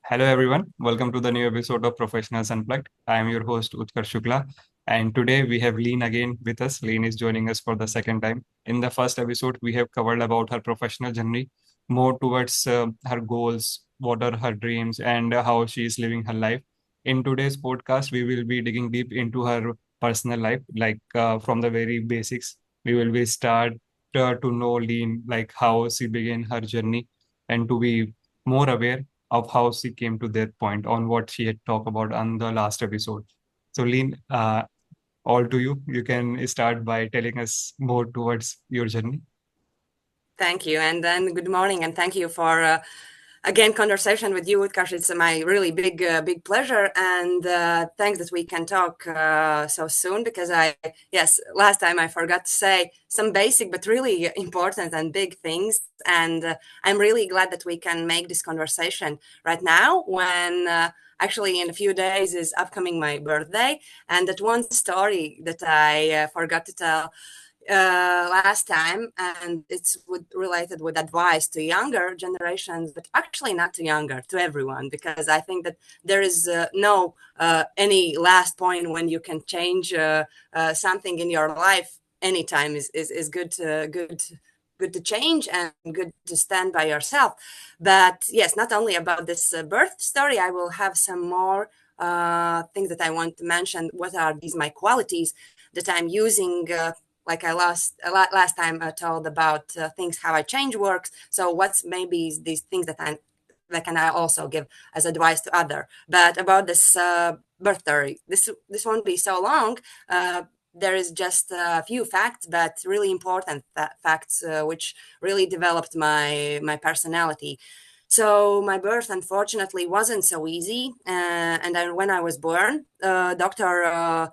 Hello, everyone. Welcome to the new episode of Professionals Unplugged. I am your host, Utkarsh Shukla. And today we have Liene again with us. Liene is joining us for the second time. In the first episode, we have covered about her professional journey, more towards her goals, what are her dreams, and how she is living her life. In today's podcast, we will be digging deep into her personal life, like from the very basics. We will be start to know Liene, like how she began her journey, and to be more aware of how she came to that point on what she had talked about on the last episode. So, Lean, all to you. You can start by telling us more towards your journey. Thank you, and then good morning, and thank you for again conversation with you, Utkarsh. It's my really big pleasure, and thanks that we can talk so soon. Because yes, last time I forgot to say some basic but really important and big things, and I'm really glad that we can make this conversation right now when. Actually, in a few days is upcoming my birthday, and that one story that I forgot to tell last time, and it's related with advice to younger generations, but actually not to younger, to everyone, because I think that there is no any last point when you can change something in your life. Anytime is good to change and good to stand by yourself. But yes, not only about this birth story, I will have some more things that I want to mention. What are these my qualities that I'm using? Like I last time I told about things how I change works. So what's maybe these things that can I also give as advice to other. But about this birth story, this won't be so long. There is just a few facts, but really important facts which really developed my personality. So my birth, unfortunately, wasn't so easy, when I was born, doctor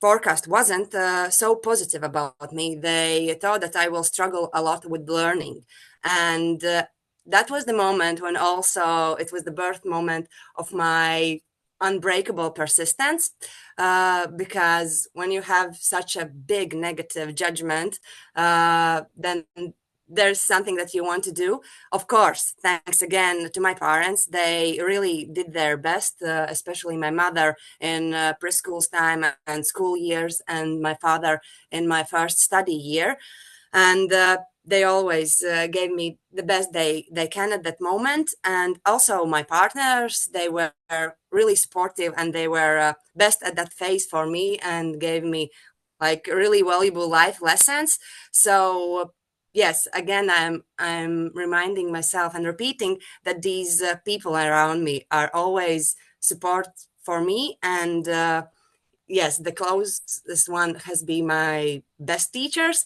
forecast wasn't so positive about me. They thought that I will struggle a lot with learning. And that was the moment when also it was the birth moment of my unbreakable persistence. Because when you have such a big negative judgment, then there's something that you want to do. Of course, thanks again to my parents. They really did their best, especially my mother in preschool's time and school years, and my father in my first study year. And they always gave me the best they can at that moment. And also my partners, they were really supportive, and they were best at that phase for me and gave me like really valuable life lessons. So yes, again, I'm reminding myself and repeating that these people around me are always support for me. And yes, the closest one has been my best teachers.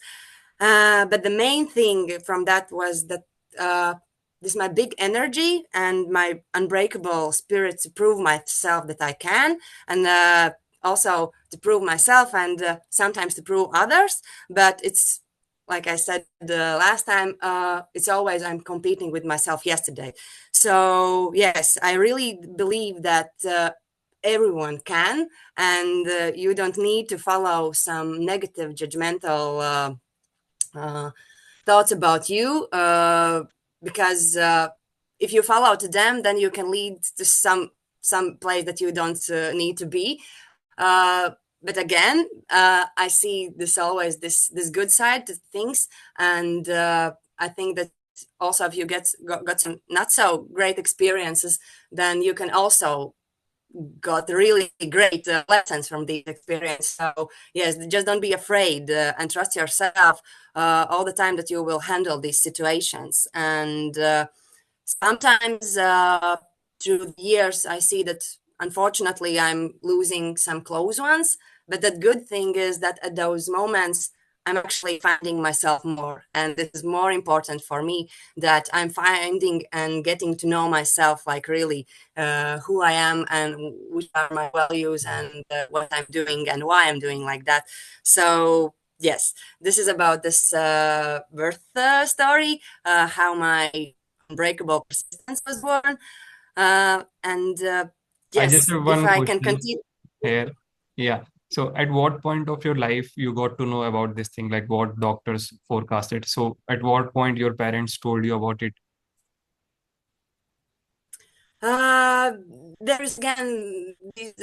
But the main thing from that was that uh, this my big energy and my unbreakable spirit to prove myself that I can, and also to prove myself, and sometimes to prove others. But it's like I said the last time, it's always I'm competing with myself yesterday. So yes, I really believe that everyone can, and you don't need to follow some negative judgmental thoughts about you, because if you follow to them, then you can lead to some place that you don't need to be. uh, but again, I see this always this good side to things. And I think that also if you got some not so great experiences, then you can also got really great lessons from this experience. So yes, just don't be afraid, and trust yourself all the time that you will handle these situations. And sometimes through the years, I see that unfortunately I'm losing some close ones. But the good thing is that at those moments, I'm actually finding myself more. And this is more important for me, that I'm finding and getting to know myself, like really who I am and which are my values, and what I'm doing and why I'm doing like that. So, yes, this is about this birth story, how my unbreakable persistence was born. And I just yes, have if one I can question continue. here. Yeah. So, at what point of your life you got to know about this thing, like what doctors forecasted? So, at what point your parents told you about it? Uh, there's again these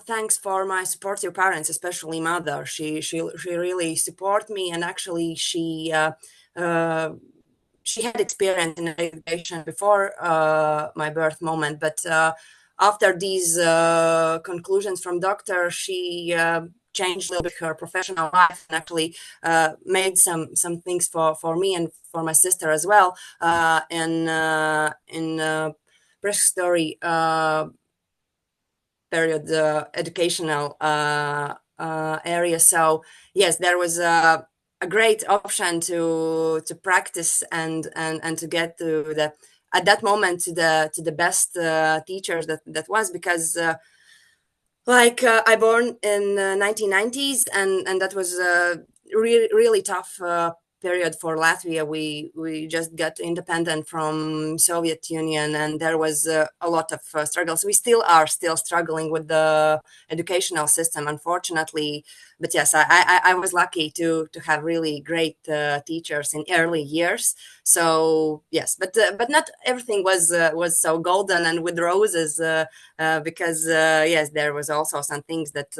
thanks for my supportive parents, especially mother. She really support me, and actually uh, she had experience in education before my birth moment, but after these conclusions from doctor, she changed a little bit her professional life and actually made some things for me and for my sister as well in prehistory period educational area. So yes, there was a great option to practice and to get to the at that moment to the best teachers that was because I born in 1990s, and that was a really tough period for Latvia. We just got independent from Soviet Union, and there was a lot of struggles. We still are still struggling with the educational system, unfortunately. But yes, I was lucky to have really great teachers in early years. So yes, but not everything was so golden and with roses. Because yes, there was also some things that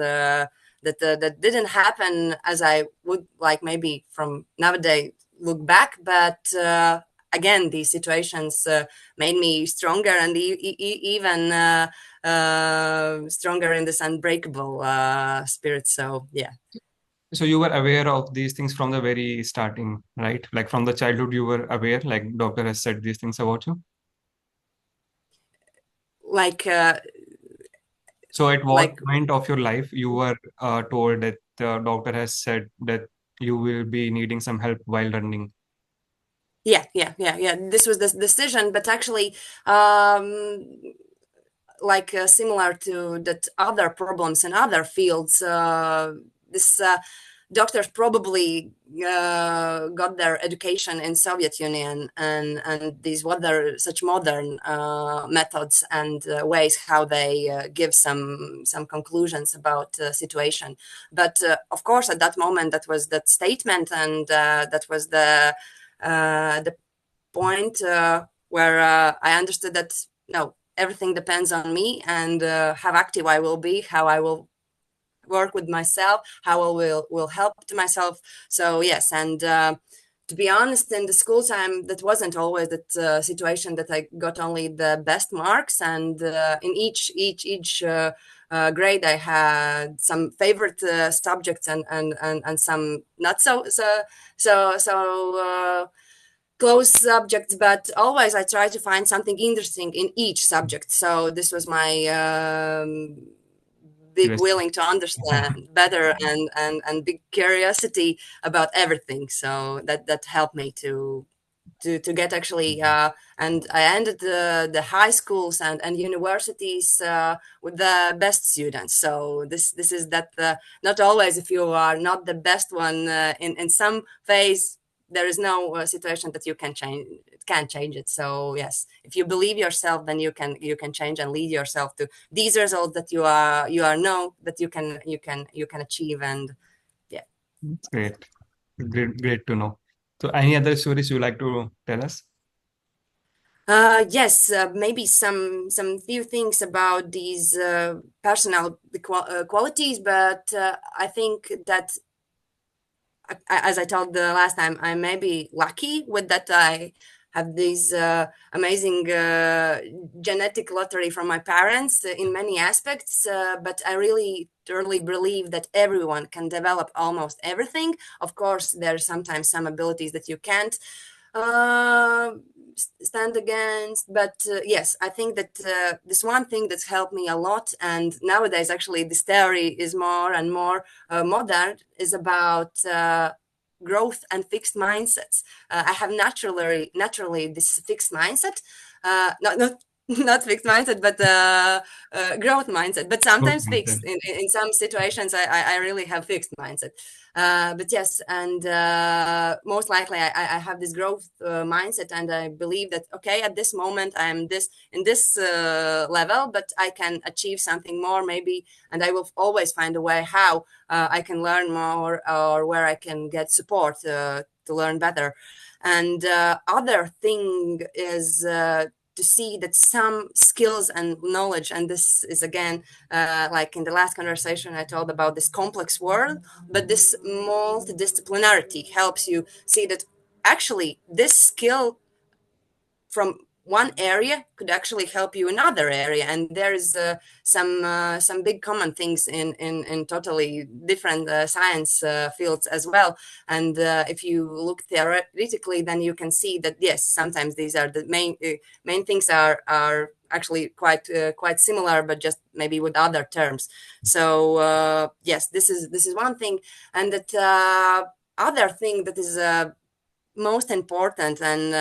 didn't happen as I would like maybe from nowadays look back. But again, these situations made me stronger and even stronger in this unbreakable spirit. So yeah, So you were aware of these things from the very starting, right? Like from the childhood, you were aware, like doctor has said these things about you. like So at what like point of your life you were told that the doctor has said that you will be needing some help while running? yeah. This was the decision, but actually. Similar to that other problems in other fields this doctors probably got their education in Soviet Union and these other such modern methods and ways how they give some conclusions about situation. But of course at that moment that was that statement and that was the point where I understood that no, everything depends on me and how active I will be, how I will work with myself, how I will help to myself. So yes, and to be honest, in the school time, that wasn't always that situation that I got only the best marks, and in each grade, I had some favorite subjects and some not so close subjects, but always I try to find something interesting in each subject. So this was my big Yes. willing to understand better and big curiosity about everything. So that helped me to get actually and I ended the high schools and universities with the best students. So this is that not always if you are not the best one in some phase there is no situation that you can change it. So yes, if you believe yourself then you can change and lead yourself to these results that you are know that you can achieve. And yeah. That's great. Great to know. So any other stories you like to tell us? Yes, maybe some few things about these personal qualities, but I think that as I told the last time, I may be lucky with that. I have this amazing genetic lottery from my parents in many aspects, but I really truly believe that everyone can develop almost everything. Of course, there's sometimes some abilities that you can't uh, stand against. But yes, I think that this one thing that's helped me a lot, and nowadays actually this theory is more and more modern, is about growth and fixed mindsets. I have naturally this fixed mindset, not not fixed mindset, but growth mindset. But Growth sometimes mindset. fixed. In some situations, I really have fixed mindset. But yes, and most likely I have this growth mindset, and I believe that okay, at this moment I am this in this level, but I can achieve something more maybe, and I will always find a way how I can learn more or where I can get support to learn better. And other thing is to see that some skills and knowledge, and this is again, like in the last conversation I told about this complex world, but this multidisciplinarity helps you see that actually this skill from one area could actually help you in another area, and there's some big common things in totally different science fields as well. And if you look theoretically, then you can see that yes, sometimes these are the main things are actually quite similar, but just maybe with other terms. So yes, this is one thing. And that other thing that is most important, and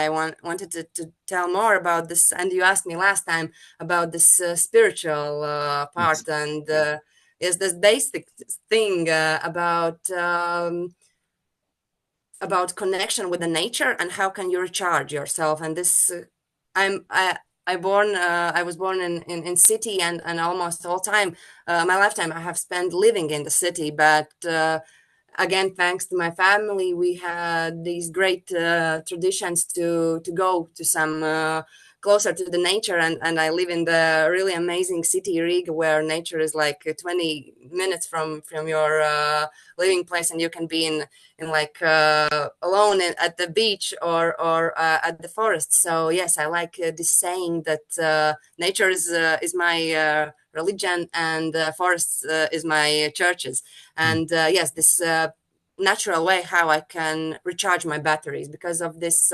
I wanted to tell more about this, and you asked me last time about this spiritual Yes. part, and is this basic thing about connection with the nature and how can you recharge yourself. And this I'm I was born in city, and almost all time my lifetime I have spent living in the city, but again, thanks to my family, we had these great traditions to go to some closer to the nature, and I live in the really amazing city Riga, where nature is like 20 minutes from your living place, and you can be in like alone at the beach or at the forest. So yes, I like this saying that nature is my religion, and forests is my churches. Mm. And yes, this natural way how I can recharge my batteries because of this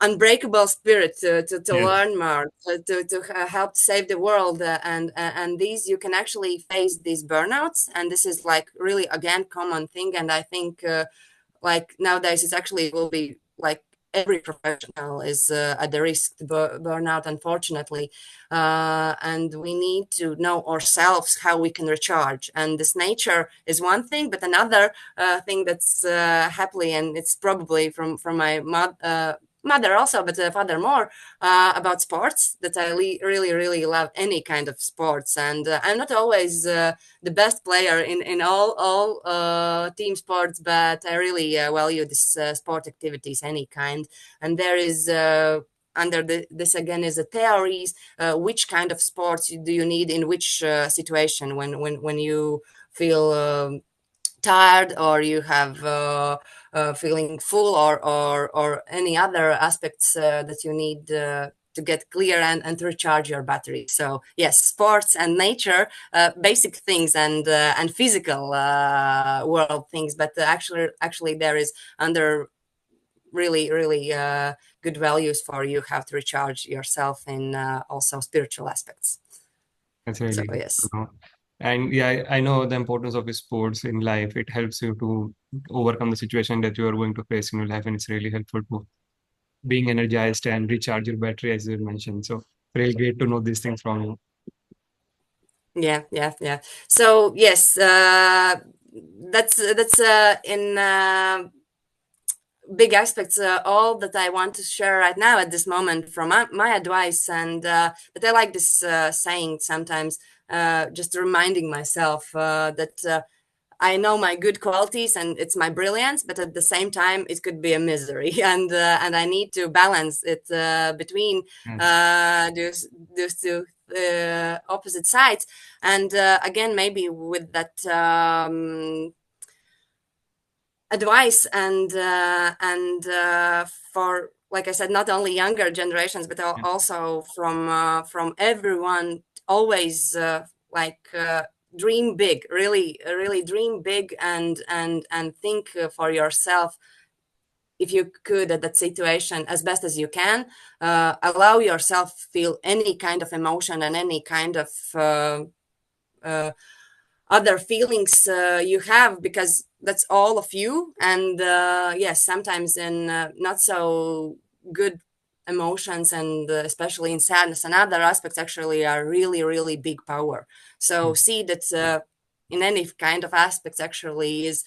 unbreakable spirit to Yes. learn more, to help save the world, and these you can actually face these burnouts, and this is like really again common thing. And I think like nowadays it's actually will be like every professional is at the risk to burn out, unfortunately. And we need to know ourselves how we can recharge, and this nature is one thing, but another thing that's happily, and it's probably from my mother also, but father more, about sports, that I really love any kind of sports. And I'm not always the best player in all team sports, but I really value this sport activities, any kind. And there is under this again is a theories, which kind of sports do you need in which situation, when you feel tired, or you have feeling full, or any other aspects that you need to get clear and to recharge your battery. So yes, sports and nature, basic things, and physical world things, but actually there is under really good values for you how to recharge yourself in also spiritual aspects. That's So really good to yes. know. And yeah, I know the importance of sports in life. It helps you to overcome the situation that you are going to face in your life, and it's really helpful to being energized and recharge your battery, as you mentioned. So really great to know these things from you. Yeah. So yes, that's in big aspects all that I want to share right now at this moment from my advice. And but I like this saying sometimes, just reminding myself that I know my good qualities and it's my brilliance, but at the same time it could be a misery, and I need to balance it between Yes. those two opposite sides. And again, maybe with that advice, and for, like I said, not only younger generations, but Yeah. also from everyone, always like dream big, really dream big, and think for yourself, if you could, at that situation as best as you can. Allow yourself feel any kind of emotion and any kind of uh, other feelings you have, because that's all of you. And yes, sometimes in not so good emotions, and especially in sadness and other aspects, actually are really big power. So Mm. see that in any kind of aspects actually is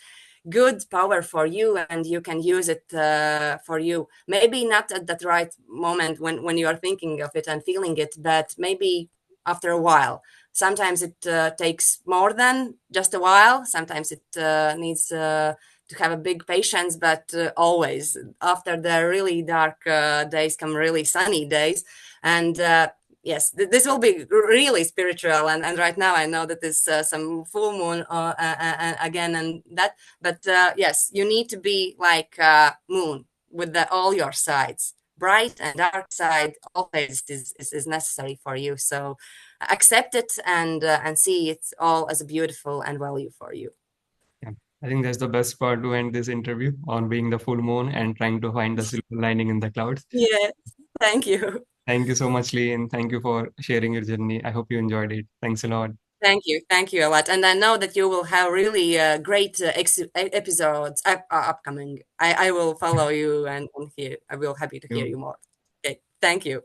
good power for you, and you can use it for you, maybe not at that right moment when you are thinking of it and feeling it, but maybe after a while. Sometimes it takes more than just a while. Sometimes it needs to have a big patience, but always after the really dark days come really sunny days. And yes, this will be really spiritual. And right now I know that there's some full moon again and that, but yes, you need to be like moon with all your sides, bright and dark side. Always is necessary for you. So accept it and see it all as a beautiful and value for you. Yeah. I think that's the best part to end this interview on being the full moon and trying to find the silver lining in the clouds. Yes, thank you. Thank you so much, Lee, and thank you for sharing your journey. I hope you enjoyed it. Thanks a lot. Thank you a lot. And I know that you will have really great episodes upcoming. I will follow you and hear. I will happy to hear You. you more. Okay, thank you.